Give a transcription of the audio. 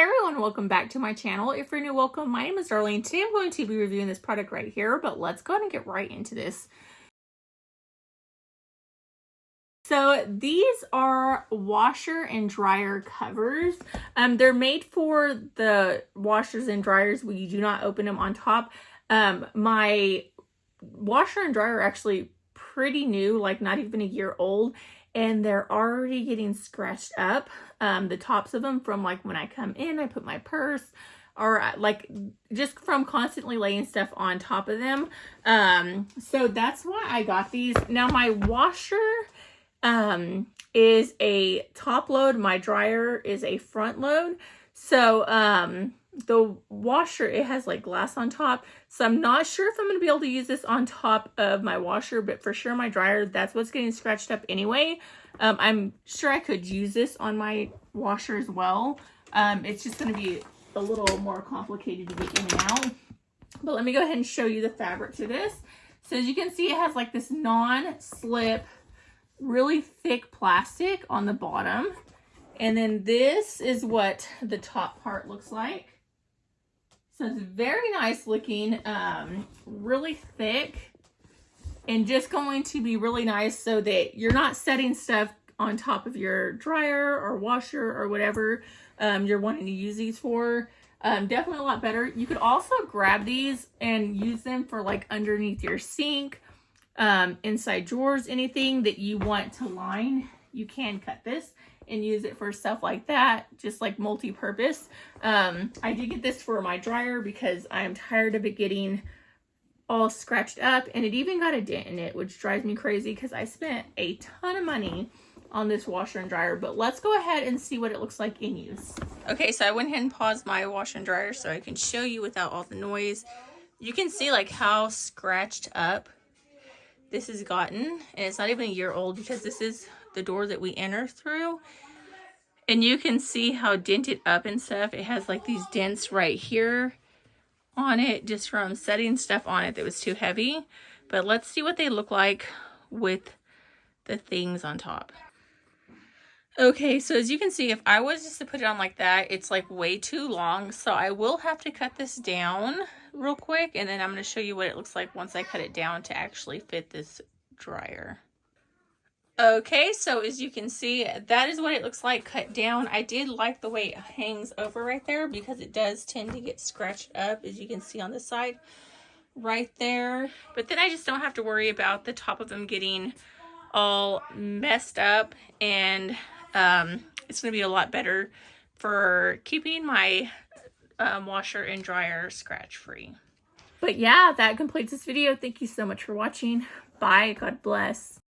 everyone, welcome back to my channel. If you're new, welcome. My name is Darlene. Today I'm going to be reviewing this product right here, but let's go ahead and get right into this. So these are washer and dryer covers. They're made for the washers and dryers where you do not open them on top. My washer and dryer are actually pretty new, like not even a year old, and they're already getting scratched up. The tops of them from like when I come in, I put my purse, or like just from constantly laying stuff on top of them. So that's why I got these. Now my washer is a top load, my dryer is a front load. So the washer, it has like glass on top, so I'm not sure if I'm going to be able to use this on top of my washer, but for sure my dryer, that's what's getting scratched up anyway. I'm sure I could use this on my washer as well. It's just going to be a little more complicated to get in and out, but let me go ahead and show you the fabric to this. So as you can see, it has like this non-slip, really thick plastic on the bottom, and then this is what the top part looks like. So it's very nice looking, really thick, and just going to be really nice so that you're not setting stuff on top of your dryer or washer or whatever you're wanting to use these for. Definitely a lot better. You could also grab these and use them for like underneath your sink, inside drawers, anything that you want to line. You can cut this and use it for stuff like that, just like multi-purpose. I did get this for my dryer because I am tired of it getting all scratched up, and it even got a dent in it, which drives me crazy because I spent a ton of money on this washer and dryer. But let's go ahead and see what it looks like in use. Okay, so I went ahead and paused my washer and dryer so I can show you without all the noise. You can see like how scratched up this has gotten, and it's not even a year old because this is the door that we enter through, and you can see how dented up and stuff. It has like these dents right here on it just from setting stuff on it that was too heavy. But let's see what they look like with the things on top. Okay, so as you can see, if I was just to put it on like that, it's like way too long, so I will have to cut this down real quick, and then I'm going to show you what it looks like once I cut it down to actually fit this dryer. Okay, so as you can see, that is what it looks like cut down. I did like the way it hangs over right there because it does tend to get scratched up, as you can see on the side right there. But then I just don't have to worry about the top of them getting all messed up, and it's going to be a lot better for keeping my washer and dryer scratch free. But yeah, that completes this video. Thank you so much for watching. Bye. God bless.